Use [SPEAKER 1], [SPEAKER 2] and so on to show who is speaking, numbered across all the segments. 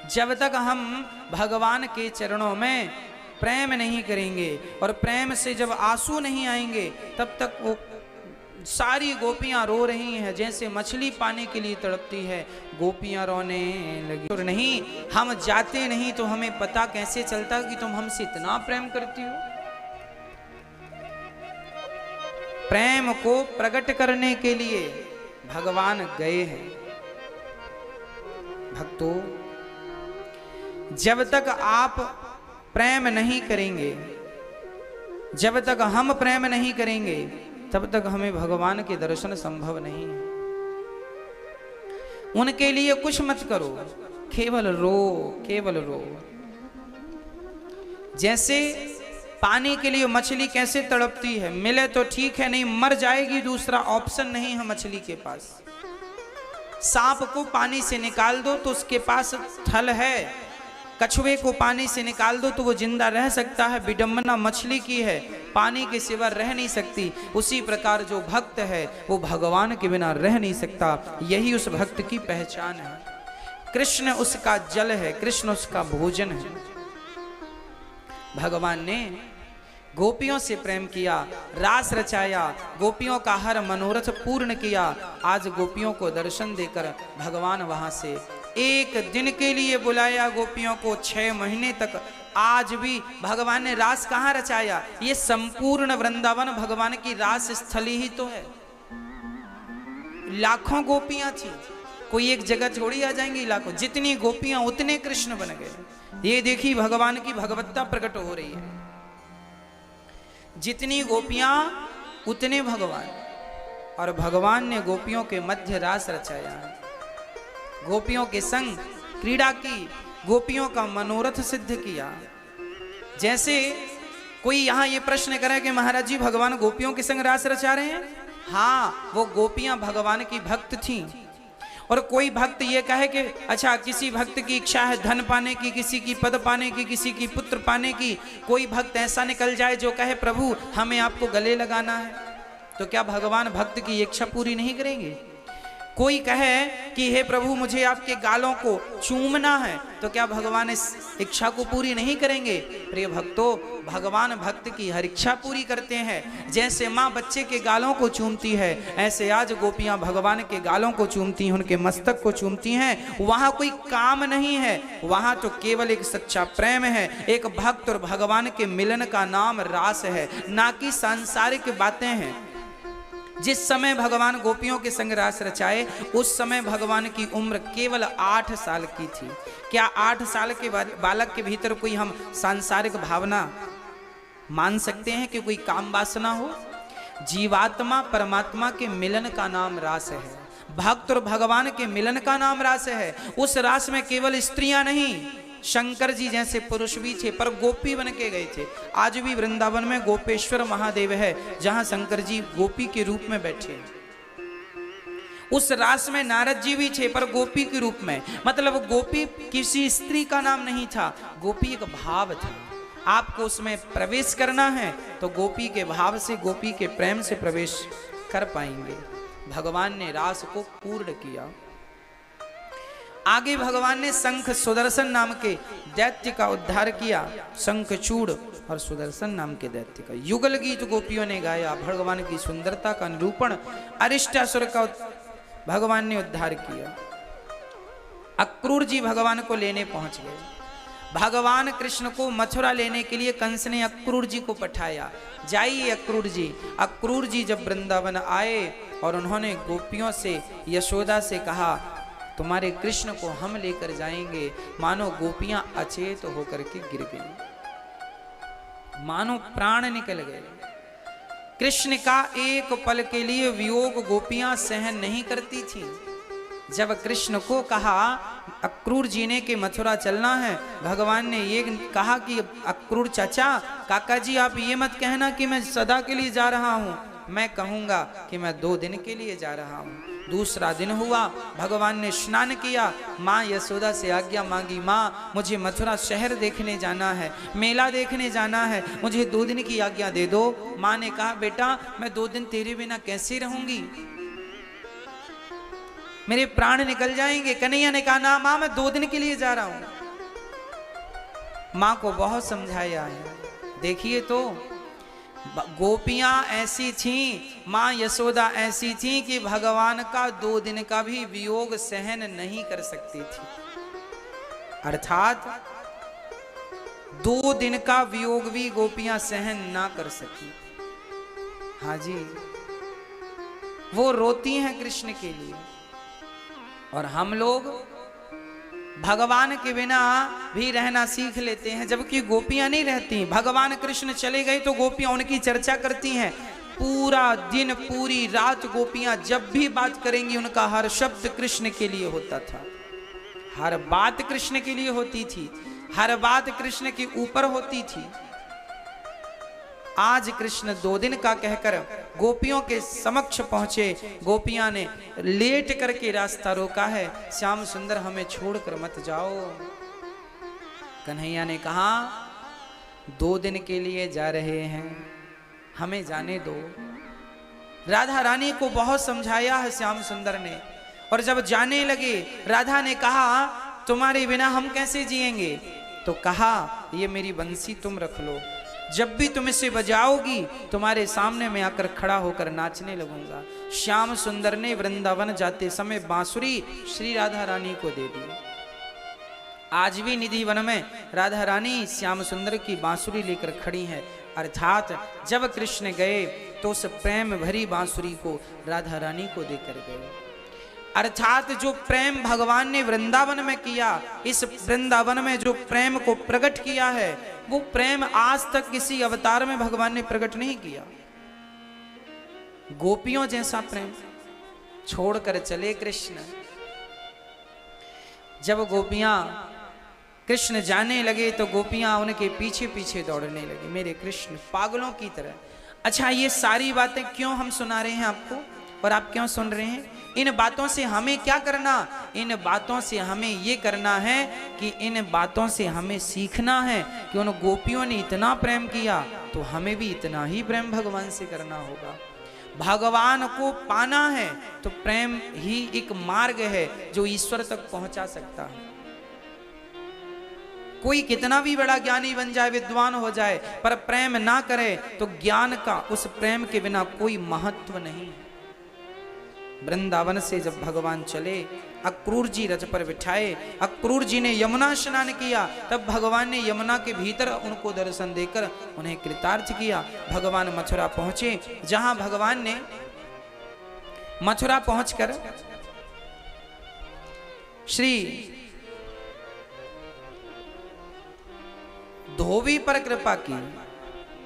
[SPEAKER 1] जब तक हम भगवान के चरणों में प्रेम नहीं करेंगे और प्रेम से जब आंसू नहीं आएंगे, तब तक वो सारी गोपियां रो रही हैं जैसे मछली पाने के लिए तड़पती है, गोपियां रोने लगी। और नहीं, हम जाते नहीं तो हमें पता कैसे चलता कि तुम हमसे इतना प्रेम करती हो। प्रेम को प्रकट करने के लिए भगवान गए हैं। भक्तों, जब तक आप प्रेम नहीं करेंगे, जब तक हम प्रेम नहीं करेंगे, तब तक हमें भगवान के दर्शन संभव नहीं है। उनके लिए कुछ मत करो, केवल रो, केवल रो। जैसे पानी के लिए मछली कैसे तड़पती है, मिले तो ठीक है, नहीं मर जाएगी, दूसरा ऑप्शन नहीं है मछली के पास। सांप को पानी से निकाल दो तो उसके पास थल है, कछुए को पानी से निकाल दो तो वो जिंदा रह सकता है। विडंबना मछली की है, पानी के सिवा रह नहीं सकती। उसी प्रकार जो भक्त है वो भगवान के बिना रह नहीं सकता। यही उस भक्त की पहचान है। कृष्ण उसका जल है, कृष्ण उसका भोजन है। भगवान ने गोपियों से प्रेम किया, रास रचाया, गोपियों का हर मनोरथ पूर्ण किया। आज गोपियों को दर्शन देकर भगवान वहां से एक दिन के लिए बुलाया गोपियों को, 6 महीने तक। आज भी भगवान ने रास कहाँ रचाया? ये संपूर्ण वृंदावन भगवान की रास स्थली ही तो है। लाखों गोपियां थी, कोई एक जगह छोड़ी आ जाएंगी, लाखों। जितनी गोपियां उतने कृष्ण बन गए। ये देखी भगवान की भगवत्ता प्रकट हो रही है। जितनी गोपियां उतने भगवान, और भगवान ने गोपियों के मध्य रास रचाया, गोपियों के संग क्रीड़ा की, गोपियों का मनोरथ सिद्ध किया। जैसे कोई यहां ये प्रश्न करे कि महाराज जी भगवान गोपियों के संग रास रचा रहे हैं। हाँ, वो गोपियां भगवान की भक्त थीं। और कोई भक्त ये कहे कि अच्छा, किसी भक्त की इच्छा है धन पाने की, किसी की पद पाने की, किसी की पुत्र पाने की। कोई भक्त ऐसा निकल जाए जो कहे प्रभु हमें आपको गले लगाना है, तो क्या भगवान भक्त की इच्छा पूरी नहीं करेंगे? कोई कहे कि हे प्रभु मुझे आपके गालों को चूमना है, तो क्या भगवान इस इच्छा को पूरी नहीं करेंगे? प्रिय भक्तों, भगवान भक्त की हर इच्छा पूरी करते हैं। जैसे माँ बच्चे के गालों को चूमती है, ऐसे आज गोपियां भगवान के गालों को चूमती हैं, उनके मस्तक को चूमती हैं। वहां कोई काम नहीं है, वहां तो केवल एक सच्चा प्रेम है। एक भक्त और भगवान के मिलन का नाम रास है, ना कि सांसारिक बातें हैं। जिस समय भगवान गोपियों के संग रास रचाए, उस समय भगवान की उम्र केवल 8 साल की थी। क्या 8 साल के बालक के भीतर कोई हम सांसारिक भावना मान सकते हैं कि कोई काम वासना हो? जीवात्मा परमात्मा के मिलन का नाम रास है। भक्त और भगवान के मिलन का नाम रास है। उस रास में केवल स्त्रियां नहीं, शंकर जी जैसे पुरुष भी थे, पर गोपी बन के गए थे। आज भी वृंदावन में गोपेश्वर महादेव है, जहां शंकर जी गोपी के रूप में बैठे। उस रास में नारद जी भी थे, पर गोपी के रूप में। मतलब गोपी किसी स्त्री का नाम नहीं था, गोपी एक भाव था। आपको उसमें प्रवेश करना है तो गोपी के भाव से, गोपी के प्रेम से प्रवेश कर पाएंगे। भगवान ने रास को पूर्ण किया। आगे भगवान ने शंख सुदर्शन नाम के दैत्य का उद्धार किया। शंखचूड़ और सुदर्शन नाम के दैत्य का युगल गीत गोपियों ने गाया। भगवान की सुंदरता का निरूपण, अरिष्टासुर का भगवान ने उद्धार किया। अक्रूर जी भगवान को लेने पहुंच गए। भगवान कृष्ण को मथुरा लेने के लिए कंस ने अक्रूर जी को पठाया, जाइए अक्रूर जी। अक्रूर जी जब वृंदावन आए और उन्होंने गोपियों से, यशोदा से कहा तुम्हारे कृष्ण को हम लेकर जाएंगे, मानो गोपियां अचेत होकर के गिर गई, मानो प्राण निकल गए। कृष्ण का एक पल के लिए वियोग गोपियां सहन नहीं करती थी। जब कृष्ण को कहा अक्रूर जी ने कि मथुरा चलना है, भगवान ने ये कहा कि अक्रूर चाचा, काका जी आप ये मत कहना कि मैं सदा के लिए जा रहा हूं, मैं कहूंगा कि मैं 2 दिन के लिए जा रहा हूं। दूसरा दिन हुआ, भगवान ने स्नान किया, माँ यशोदा से आज्ञा मांगी, माँ मुझे मथुरा शहर देखने जाना है, मेला देखने जाना है, मुझे 2 दिन की आज्ञा दे दो। माँ ने कहा बेटा मैं 2 दिन तेरे बिना कैसे रहूंगी, मेरे प्राण निकल जाएंगे। कन्हैया ने कहा ना मां, मैं 2 दिन के लिए जा रहा हूं। मां को बहुत समझाया है। देखिए तो गोपियां ऐसी थीं, मां यशोदा ऐसी थीं कि भगवान का 2 दिन का भी वियोग सहन नहीं कर सकती थी। अर्थात 2 दिन का वियोग भी गोपियां सहन ना कर सकी। हाँ जी, वो रोती हैं कृष्ण के लिए। और हम लोग भगवान के बिना भी रहना सीख लेते हैं, जबकि गोपियां नहीं रहती। भगवान कृष्ण चले गए तो गोपियां उनकी चर्चा करती हैं। पूरा दिन पूरी रात गोपियां जब भी बात करेंगी उनका हर शब्द कृष्ण के लिए होता था, हर बात कृष्ण के लिए होती थी, हर बात कृष्ण के ऊपर होती थी। आज कृष्ण 2 दिन का कहकर गोपियों के समक्ष पहुंचे। गोपियां ने लेट करके रास्ता रोका है, श्याम सुंदर हमें छोड़कर मत जाओ। कन्हैया ने कहा 2 दिन के लिए जा रहे हैं, हमें जाने दो। राधा रानी को बहुत समझाया है श्याम सुंदर ने। और जब जाने लगे, राधा ने कहा तुम्हारे बिना हम कैसे जिएंगे? तो कहा ये मेरी बंसी तुम रख लो, जब भी तुम इसे बजाओगी तुम्हारे सामने मैं आकर खड़ा होकर नाचने लगूंगा। श्याम सुंदर ने वृंदावन जाते समय बांसुरी श्री राधा रानी को दे दी। आज भी निधि वन में राधा रानी श्याम सुंदर की बांसुरी लेकर खड़ी है। अर्थात जब कृष्ण गए तो उस प्रेम भरी बांसुरी को राधा रानी को देकर गए। अर्थात जो प्रेम भगवान ने वृंदावन में किया, इस वृंदावन में जो प्रेम को प्रकट किया है, वो प्रेम आज तक किसी अवतार में भगवान ने प्रकट नहीं किया। गोपियों जैसा प्रेम छोड़कर चले कृष्ण। जब गोपियां कृष्ण जाने लगे तो गोपियां उनके पीछे पीछे दौड़ने लगी, मेरे कृष्ण पागलों की तरह। अच्छा, ये सारी बातें क्यों हम सुना रहे हैं आपको, और आप क्यों सुन रहे हैं? इन बातों से हमें क्या करना? इन बातों से हमें ये करना है कि इन बातों से हमें सीखना है कि उन गोपियों ने इतना प्रेम किया तो हमें भी इतना ही प्रेम भगवान से करना होगा। भगवान को पाना है तो प्रेम ही एक मार्ग है जो ईश्वर तक पहुंचा सकता है। कोई कितना भी बड़ा ज्ञानी बन जाए, विद्वान हो जाए, पर प्रेम ना करे तो ज्ञान का, उस प्रेम के बिना कोई महत्व नहीं है। वृंदावन से जब भगवान चले, अक्रूर जी रथ पर बिठाए, अक्रूर जी ने यमुना स्नान किया, तब भगवान ने यमुना के भीतर उनको दर्शन देकर उन्हें कृतार्थ किया। भगवान मथुरा पहुंचे, जहां भगवान ने मथुरा पहुंचकर श्री धोबी पर कृपा की।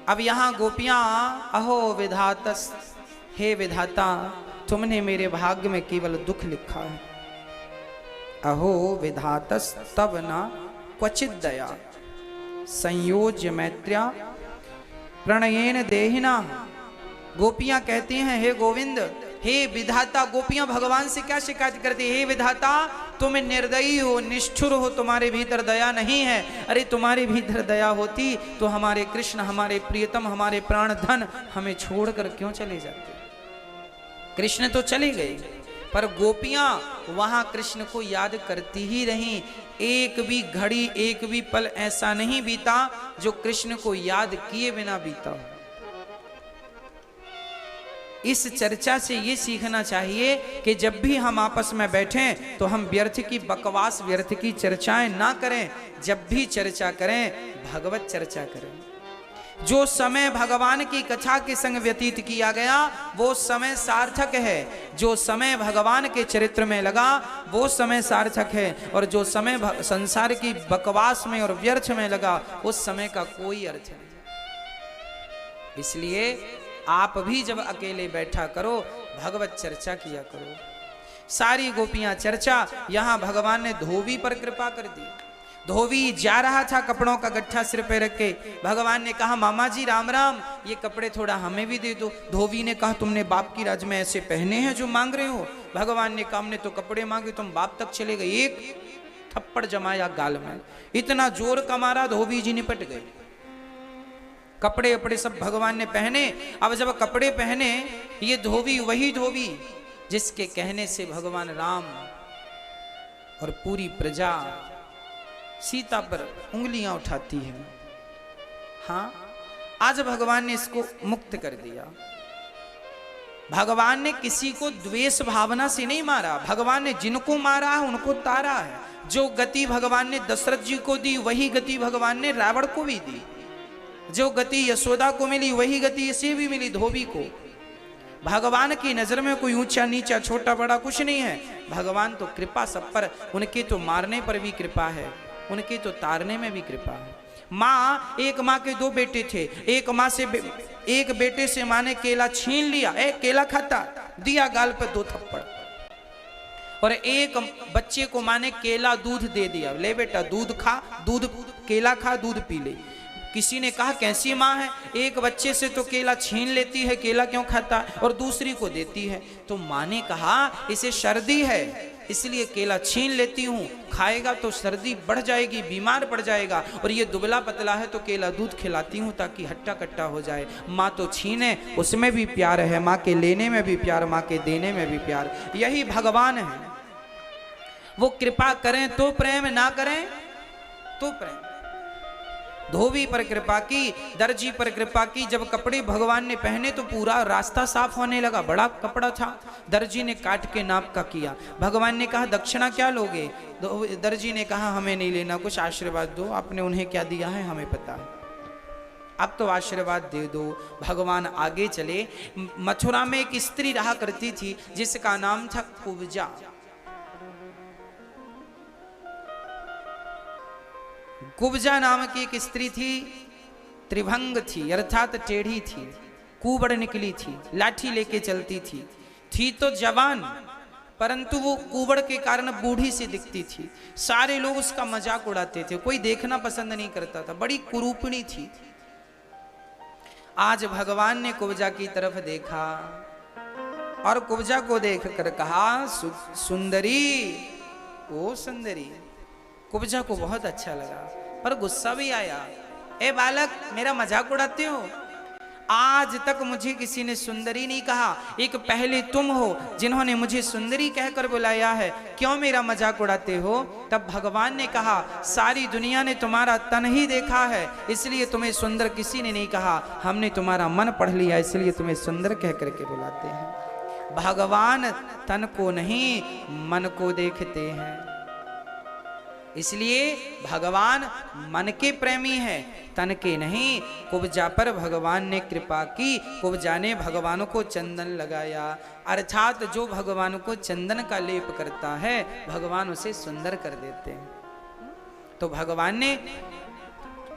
[SPEAKER 1] अब यहां गोपियां अहो विधातस, हे विधाता तुमने मेरे भाग्य में केवल दुख लिखा है। अहो विधातस तब ना क्वचित दया, संयोज्य मैत्र्या प्रणयेन देहिना। गोपियां कहती हैं हे गोविंद, हे विधाता। गोपियां भगवान से क्या शिकायत करती है? हे विधाता तुम निर्दयी हो, निष्ठुर हो, तुम्हारे भीतर दया नहीं है। अरे तुम्हारे भीतर दया होती तो हमारे कृष्ण, हमारे प्रियतम, हमारे प्राण धन हमें छोड़कर क्यों चले जाते? कृष्ण तो चले गए, पर गोपियां वहां कृष्ण को याद करती ही रहीं। एक भी घड़ी, एक भी पल ऐसा नहीं बीता जो कृष्ण को याद किए बिना बीता। इस चर्चा से ये सीखना चाहिए कि जब भी हम आपस में बैठें तो हम व्यर्थ की बकवास, व्यर्थ की चर्चाएं ना करें। जब भी चर्चा करें भगवत चर्चा करें। जो समय भगवान की कथा के संग व्यतीत किया गया वो समय सार्थक है। जो समय भगवान के चरित्र में लगा वो समय सार्थक है, और जो समय संसार की बकवास में और व्यर्थ में लगा उस समय का कोई अर्थ नहीं। इसलिए आप भी जब अकेले बैठा करो भगवत चर्चा किया करो। सारी गोपियां चर्चा, यहां भगवान ने धोबी पर कृपा कर दी। धोबी जा रहा था कपड़ों का गट्ठा सिर पे रख के। भगवान ने कहा मामा जी राम राम, ये कपड़े थोड़ा हमें भी दे दो। धोबी ने कहा तुमने बाप की राज में ऐसे पहने हैं जो मांग रहे हो? भगवान ने कहा हमने तो कपड़े मांगे, तुम बाप तक चले गए। एक थप्पड़ जमाया गाल में, इतना जोर का मारा धोबी जी निपट गए। कपड़े अपड़े सब भगवान ने पहने। अब जब कपड़े पहने, ये धोबी वही धोबी जिसके कहने से भगवान राम और पूरी प्रजा सीता पर उंगलियां उठाती है। हाँ, आज भगवान ने इसको मुक्त कर दिया। भगवान ने किसी को द्वेष भावना से नहीं मारा, भगवान ने जिनको मारा है उनको तारा है। जो गति भगवान ने दशरथ जी को दी वही गति भगवान ने रावण को भी दी। जो गति यशोदा को मिली वही गति इसे भी मिली, धोबी को। भगवान की नजर में कोई ऊंचा नीचा छोटा बड़ा कुछ नहीं है। भगवान तो कृपा सब पर, उनके तो मारने पर भी कृपा है, उनके तो तारने में भी कृपा है। माँ, एक माँ के दो बेटे थे, एक बेटे से माँ ने केला छीन लिया, केला खाता, दिया गाल पर 2 थप्पड़। और एक बच्चे को माँ ने केला दूध दे दिया, ले बेटा दूध खा, दूध केला खा, दूध पी ले। किसी ने कहा कैसी माँ है, एक बच्चे से तो केला छीन लेती है, केला क्यों खाता, और दूसरी को देती है। तो माँ ने कहा इसे सर्दी है इसलिए केला छीन लेती हूँ, खाएगा तो सर्दी बढ़ जाएगी, बीमार पड़ जाएगा, और ये दुबला पतला है तो केला दूध खिलाती हूँ ताकि हट्टा कट्टा हो जाए। माँ तो छीने उसमें भी प्यार है, माँ के लेने में भी प्यार, माँ के देने में भी प्यार। यही भगवान है, वो कृपा करें तो प्रेम, ना करें तो प्रेम। धोबी पर कृपा की, दर्जी पर कृपा की। जब कपड़े भगवान ने पहने तो पूरा रास्ता साफ होने लगा, बड़ा कपड़ा था। दर्जी ने काट के नाप का किया। भगवान ने कहा दक्षिणा क्या लोगे? दर्जी ने कहा हमें नहीं लेना, कुछ आशीर्वाद दो, आपने उन्हें क्या दिया है हमें पता है, अब तो आशीर्वाद दे दो। भगवान आगे चले। मथुरा में एक स्त्री रहा करती थी जिसका नाम था कुब्जा। कुब्जा नाम की एक स्त्री थी, त्रिभंग थी अर्थात टेढ़ी थी, कुबड़ निकली थी, लाठी लेके चलती थी तो जवान, परंतु वो कुबड़ के कारण बूढ़ी सी दिखती थी। सारे लोग उसका मजाक उड़ाते थे, कोई देखना पसंद नहीं करता था, बड़ी कुरूपणी थी। आज भगवान ने कुब्जा की तरफ देखा और कुब्जा को देखकर कहा सुंदरी, ओ सुंदरी। कुब्जा को बहुत अच्छा लगा पर गुस्सा भी आया। ए बालक, मेरा मजाक उड़ाते हो? आज तक मुझे किसी ने सुंदरी नहीं कहा, एक पहले तुम हो जिन्होंने मुझे सुंदरी कहकर बुलाया है, क्यों मेरा मजाक उड़ाते हो? तब भगवान ने कहा सारी दुनिया ने तुम्हारा तन ही देखा है इसलिए तुम्हें सुंदर किसी ने नहीं कहा, हमने तुम्हारा मन पढ़ लिया इसलिए तुम्हें सुंदर कह करके बुलाते हैं। भगवान तन को नहीं मन को देखते हैं, इसलिए भगवान मन के प्रेमी हैं, तन के नहीं। कुब्जा पर भगवान ने कृपा की, कुब्जा ने भगवान को चंदन लगाया, अर्थात जो भगवान को चंदन का लेप करता है भगवान उसे सुंदर कर देते हैं। तो भगवान ने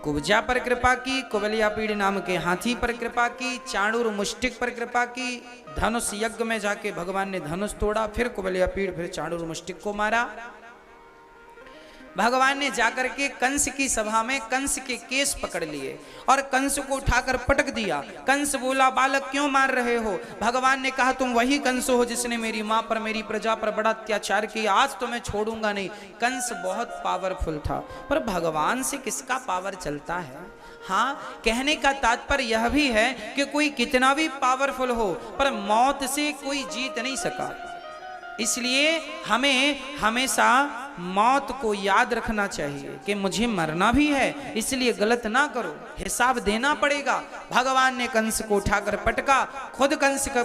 [SPEAKER 1] कुब्जा पर कृपा की, कुबलियापीड़ नाम के हाथी पर कृपा की, चाणूर मुष्टिक पर कृपा की, धनुष यज्ञ में जाके भगवान ने धनुष तोड़ा, फिर कुबलियापीड़ फिर चाणूर मुष्टिक को मारा। भगवान ने जाकर के कंस की सभा में कंस के केस पकड़ लिए और कंस को उठाकर पटक दिया। कंस बोला बालक क्यों मार रहे हो? भगवान ने कहा तुम वही कंस हो जिसने मेरी माँ पर मेरी प्रजा पर बड़ा अत्याचार किया, आज तो मैं छोड़ूंगा नहीं। कंस बहुत पावरफुल था, पर भगवान से किसका पावर चलता है? हाँ, कहने का तात्पर्य यह भी है कि कोई कितना भी पावरफुल हो पर मौत से कोई जीत नहीं सका। इसलिए हमें हमेशा मौत को याद रखना चाहिए कि मुझे मरना भी है, इसलिए गलत ना करो, हिसाब देना पड़ेगा। भगवान ने कंस को उठाकर पटका, खुद कंस के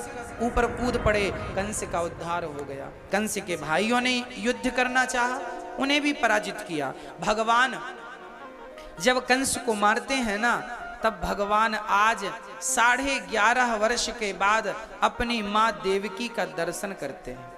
[SPEAKER 1] ऊपर कूद पड़े, कंस का उद्धार हो गया। कंस के भाइयों ने युद्ध करना चाहा, उन्हें भी पराजित किया। भगवान जब कंस को मारते हैं ना, तब भगवान आज 11.5 वर्ष के बाद अपनी माँ देवकी का दर्शन करते हैं।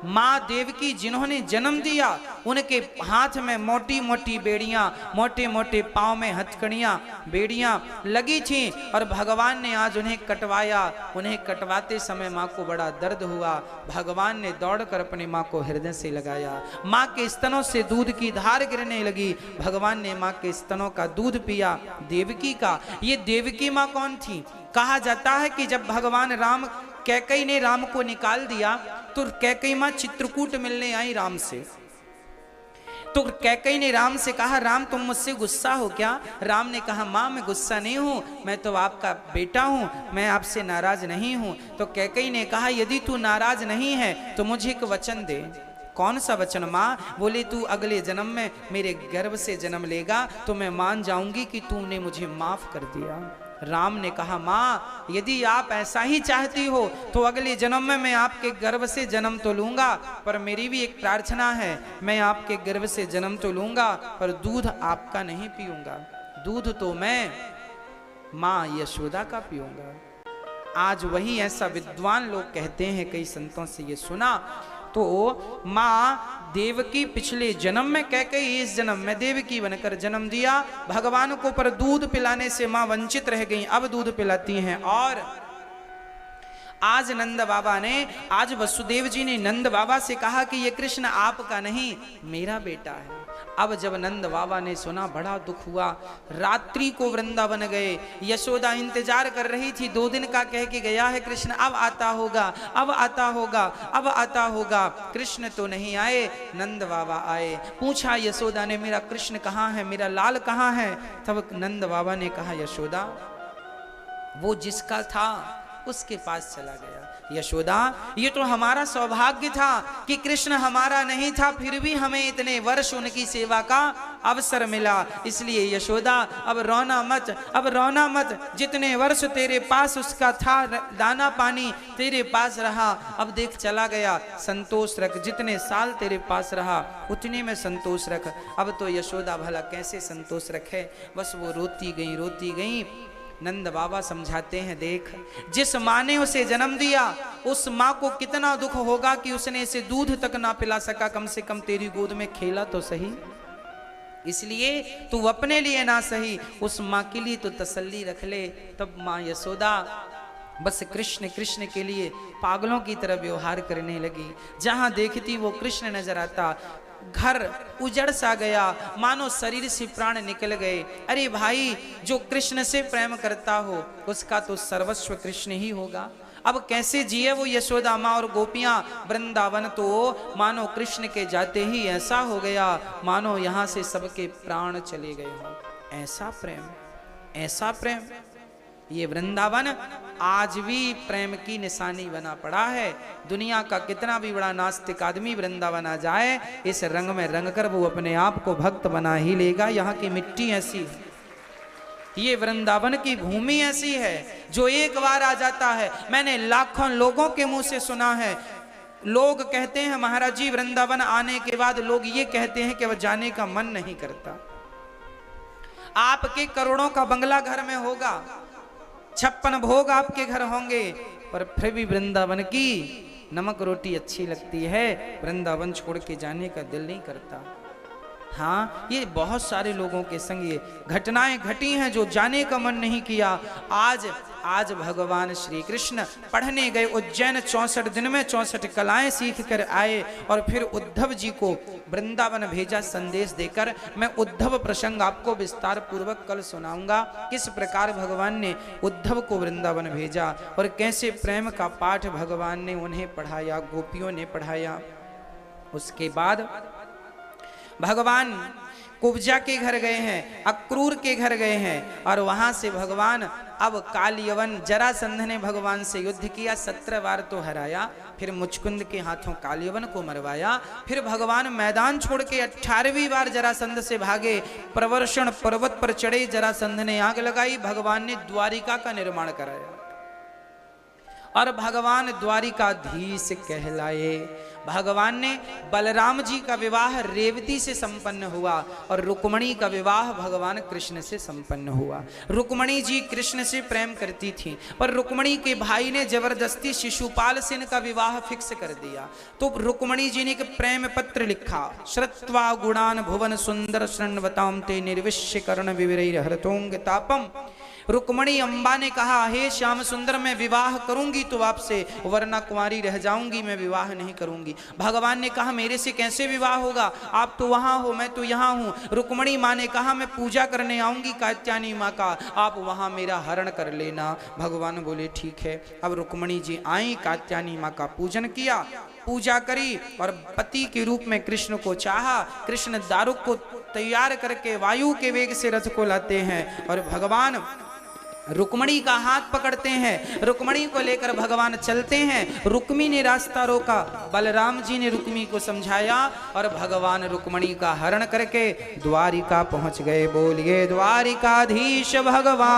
[SPEAKER 1] माँ देवकी जिन्होंने जन्म दिया, उनके हाथ में मोटी मोटी बेड़ियां, मोटे मोटे पांव में हथकड़ियां, बेड़ियां लगी थीं और भगवान ने आज उन्हें कटवाया। उन्हें कटवाते समय माँ को बड़ा दर्द हुआ। भगवान ने दौड़कर अपनी माँ को हृदय से लगाया, माँ के स्तनों से दूध की धार गिरने लगी। भगवान ने माँ के स्तनों का दूध पिया, देवकी का। ये देवकी माँ कौन थी? कहा जाता है कि जब भगवान राम, कैकेयी ने राम को निकाल दिया तो कैकेयी माँ चित्रकूट मिलने आई राम से। तो कैकेयी ने राम से कहा, राम तुम मुझसे गुस्सा हो क्या? राम ने कहा, माँ मैं गुस्सा नहीं हूँ, मैं तो आपका बेटा हूँ, मैं आपसे नाराज नहीं हूँ। तो कैकेयी ने कहा, यदि तू नाराज नहीं है तो मुझे एक वचन दे। कौन सा वचन माँ? बोले तू अगले जन्म में मेरे गर्भ से जन्म लेगा तो मैं मान जाऊंगी कि तूने मुझे माफ कर दिया। राम ने कहा, माँ यदि आप ऐसा ही चाहती हो तो अगले जन्म में मैं आपके गर्भ से जन्म तो लूंगा, पर मेरी भी एक प्रार्थना है, मैं आपके गर्भ से जन्म तो लूंगा पर दूध आपका नहीं पीऊंगा, दूध तो मैं माँ यशोदा का पीऊंगा। आज वही ऐसा विद्वान लोग कहते हैं, कई संतों से ये सुना, तो माँ देवकी पिछले जन्म में कैकेयी इस जन्म में देवकी बनकर जन्म दिया भगवान को, पर दूध पिलाने से माँ वंचित रह गई, अब दूध पिलाती हैं। और आज नंद बाबा ने, आज वसुदेव जी ने नंद बाबा से कहा कि ये कृष्ण आपका नहीं मेरा बेटा है। अब जब नंद बाबा ने सुना बड़ा दुख हुआ, रात्रि को वृंदावन गए, यशोदा इंतजार कर रही थी, 2 दिन का कह के गया है कृष्ण अब आता होगा, अब आता होगा, अब आता होगा, कृष्ण तो नहीं आए। नंद बाबा आए, पूछा यशोदा ने मेरा कृष्ण कहाँ है, मेरा लाल कहाँ है? तब नंद बाबा ने कहा, यशोदा वो जिसका था उसके पास चला गया। यशोदा ये तो हमारा सौभाग्य था कि कृष्ण हमारा नहीं था, फिर भी हमें इतने वर्ष उनकी सेवा का अवसर मिला, इसलिए यशोदा अब रोना मत, अब रोना मत, जितने वर्ष तेरे पास उसका था दाना पानी तेरे पास रहा, अब देख चला गया, संतोष रख, जितने साल तेरे पास रहा उतने में संतोष रख। अब तो यशोदा भला कैसे संतोष रखे, बस वो रोती गई। नंद बाबा समझाते हैं, देख जिस माँ ने उसे जन्म दिया उस माँ को कितना दुख होगा कि उसने इसे दूध तक ना पिला सका, कम से कम तेरी गोद में खेला तो सही, इसलिए तू अपने लिए ना सही उस माँ के लिए तो तसल्ली रख ले। तब माँ यशोदा बस कृष्ण कृष्ण के लिए पागलों की तरह व्यवहार करने लगी, जहां देखती वो कृष्ण नजर आता, घर उजड़ सा गया, मानो शरीर से प्राण निकल गए। अरे भाई जो कृष्ण से प्रेम करता हो उसका तो सर्वस्व कृष्ण ही होगा, अब कैसे जिए वो यशोदा माँ और गोपियां? वृंदावन तो मानो कृष्ण के जाते ही ऐसा हो गया मानो यहाँ से सबके प्राण चले गए हो। ऐसा प्रेम, ऐसा प्रेम, ये वृंदावन आज भी प्रेम की निशानी बना पड़ा है। दुनिया का कितना भी बड़ा नास्तिक आदमी वृंदावन आ जाए, इस रंग में रंग कर वो अपने आप को भक्त बना ही लेगा। यहाँ की मिट्टी ऐसी है, ये वृंदावन की भूमि ऐसी है, जो एक बार आ जाता है। मैंने लाखों लोगों के मुंह से सुना है, लोग कहते हैं महाराज जी वृंदावन आने के बाद लोग ये कहते हैं कि वह जाने का मन नहीं करता। आपके करोड़ों का बंगला घर में होगा, 56 भोग आपके घर होंगे, पर फिर भी वृंदावन की नमक रोटी अच्छी लगती है, वृंदावन छोड़ के जाने का दिल नहीं करता। हाँ, ये बहुत सारे लोगों के संग ये घटनाएं घटी हैं जो जाने का मन नहीं किया। आज भगवान श्री कृष्ण पढ़ने गए उज्जैन, 64 दिन में 64 कलाएं सीख कर आए और फिर उद्धव जी को वृंदावन भेजा संदेश देकर। मैं उद्धव प्रसंग आपको विस्तार पूर्वक कल सुनाऊंगा, किस प्रकार भगवान ने उद्धव को वृंदावन भेजा और कैसे प्रेम का पाठ भगवान ने उन्हें पढ़ाया, गोपियों ने पढ़ाया। उसके बाद भगवान कुब्जा के घर गए हैं, अक्रूर के घर गए हैं और वहां से भगवान अब कालियवन, जरासंध ने भगवान से युद्ध किया, 17 बार तो हराया, फिर मुचकुंद के हाथों कालियवन को मरवाया। फिर भगवान मैदान छोड़ के 18वीं बार जरासंध से भागे, प्रवर्षण पर्वत पर चढ़े, जरासंध ने आग लगाई, भगवान ने द्वारिका का निर्माण कराया और भगवान द्वारिकाधीश कहलाए। भगवान ने बलराम जी का विवाह रेवती से संपन्न हुआ और रुक्मणी का विवाह भगवान कृष्ण से संपन्न हुआ। रुक्मणी जी कृष्ण से प्रेम करती थी, पर रुक्मणी के भाई ने जबरदस्ती शिशुपाल से इनका विवाह फिक्स कर दिया। तो रुक्मणी जी ने एक प्रेम पत्र लिखा, श्रुत्वा गुणान भुवन सुंदर शृण्वतां ते निर्विश्य कर्ण विविरैर्हरतोंग तापम। रुक्मणी अम्बा ने कहा, हे श्याम सुंदर मैं विवाह करूंगी तो आपसे, वरना कुंवारी रह जाऊंगी, मैं विवाह नहीं करूंगी। भगवान ने कहा, मेरे से कैसे विवाह होगा, आप तो वहां हो मैं तो यहाँ हूँ। रुक्मणी माँ ने कहा, मैं पूजा करने आऊंगी कात्यायनी माँ का, आप वहां मेरा हरण कर लेना। भगवान बोले ठीक है। अब रुक्मणी जी आई, कात्यायनी माँ का पूजन किया पूजा करी और पति के रूप में कृष्ण को चाहा। कृष्ण दारुक को तैयार करके वायु के वेग से रथ को लाते हैं और भगवान रुक्मणी का हाथ पकड़ते हैं। रुक्मणी को लेकर भगवान चलते हैं। रुक्मी ने रास्ता रोका, बलराम जी ने रुक्मी को समझाया और भगवान रुक्मणी का हरण करके द्वारिका पहुंच गए। बोलिए द्वारिकाधीश भगवान।